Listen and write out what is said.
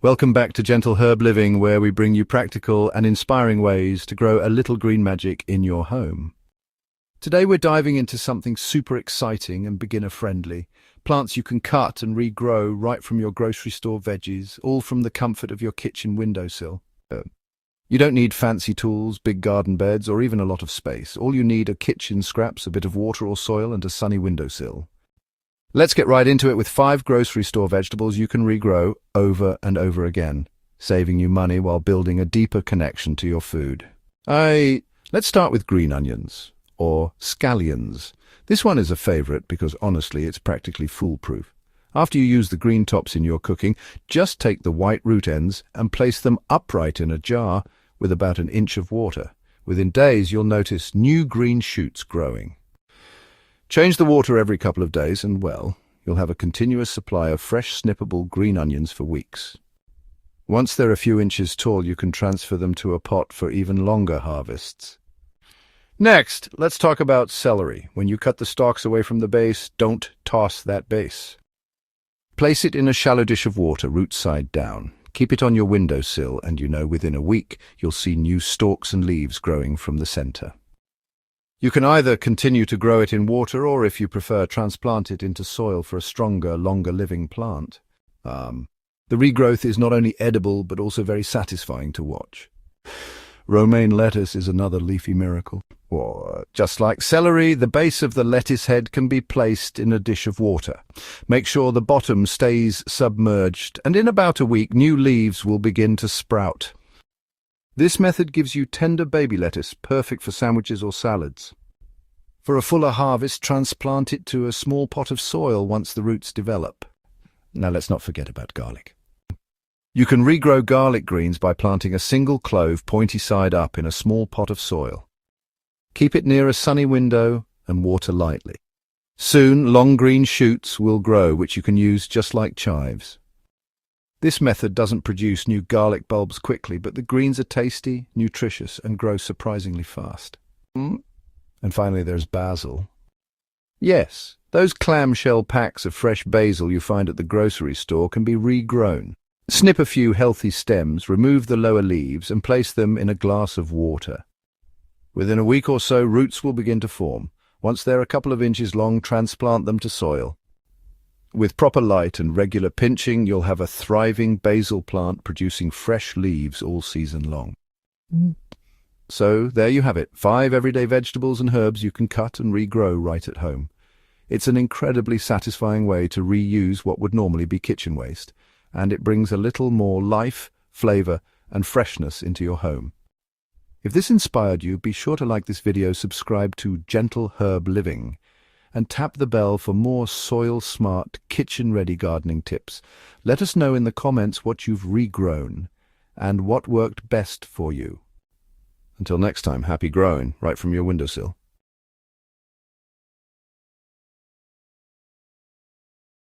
Welcome back to Gentle Herb Living, where we bring you practical and inspiring ways to grow a little green magic in your home. Today we're diving into something super exciting and beginner-friendly. Plants you can cut and regrow right from your grocery store veggies, all from the comfort of your kitchen windowsill. You don't need fancy tools, big garden beds, or even a lot of space. All you need are kitchen scraps, a bit of water or soil, and a sunny windowsill. Let's get right into it with 5 grocery store vegetables you can regrow over and over again, saving you money while building a deeper connection to your food. Let's start with green onions, or scallions. This one is a favorite because honestly it's practically foolproof. After you use the green tops in your cooking, just take the white root ends and place them upright in a jar with about an inch of water. Within days you'll notice new green shoots growing. Change the water every couple of days and, well, you'll have a continuous supply of fresh, snippable green onions for weeks. Once they're a few inches tall, you can transfer them to a pot for even longer harvests. Next, let's talk about celery. When you cut the stalks away from the base, don't toss that base. Place it in a shallow dish of water, root side down. Keep it on your windowsill and within a week you'll see new stalks and leaves growing from the center. You can either continue to grow it in water or, if you prefer, transplant it into soil for a stronger, longer-living plant. The regrowth is not only edible but also very satisfying to watch. Romaine lettuce is another leafy miracle. Just like celery, the base of the lettuce head can be placed in a dish of water. Make sure the bottom stays submerged, and in about a week new leaves will begin to sprout. This method gives you tender baby lettuce, perfect for sandwiches or salads. For a fuller harvest, transplant it to a small pot of soil once the roots develop. Now let's not forget about garlic. You can regrow garlic greens by planting a single clove pointy side up in a small pot of soil. Keep it near a sunny window and water lightly. Soon, long green shoots will grow, which you can use just like chives. This method doesn't produce new garlic bulbs quickly, but the greens are tasty, nutritious, and grow surprisingly fast. And finally, there's basil. Yes, those clamshell packs of fresh basil you find at the grocery store can be regrown. Snip a few healthy stems, remove the lower leaves, and place them in a glass of water. Within a week or so, roots will begin to form. Once they're a couple of inches long, transplant them to soil. With proper light and regular pinching, you'll have a thriving basil plant producing fresh leaves all season long. So, there you have it, 5 everyday vegetables and herbs you can cut and regrow right at home. It's an incredibly satisfying way to reuse what would normally be kitchen waste, and it brings a little more life, flavor, and freshness into your home. If this inspired you, be sure to like this video, subscribe to Gentle Herb Living, and tap the bell for more soil-smart, kitchen-ready gardening tips. Let us know in the comments what you've regrown and what worked best for you. Until next time, happy growing right from your windowsill.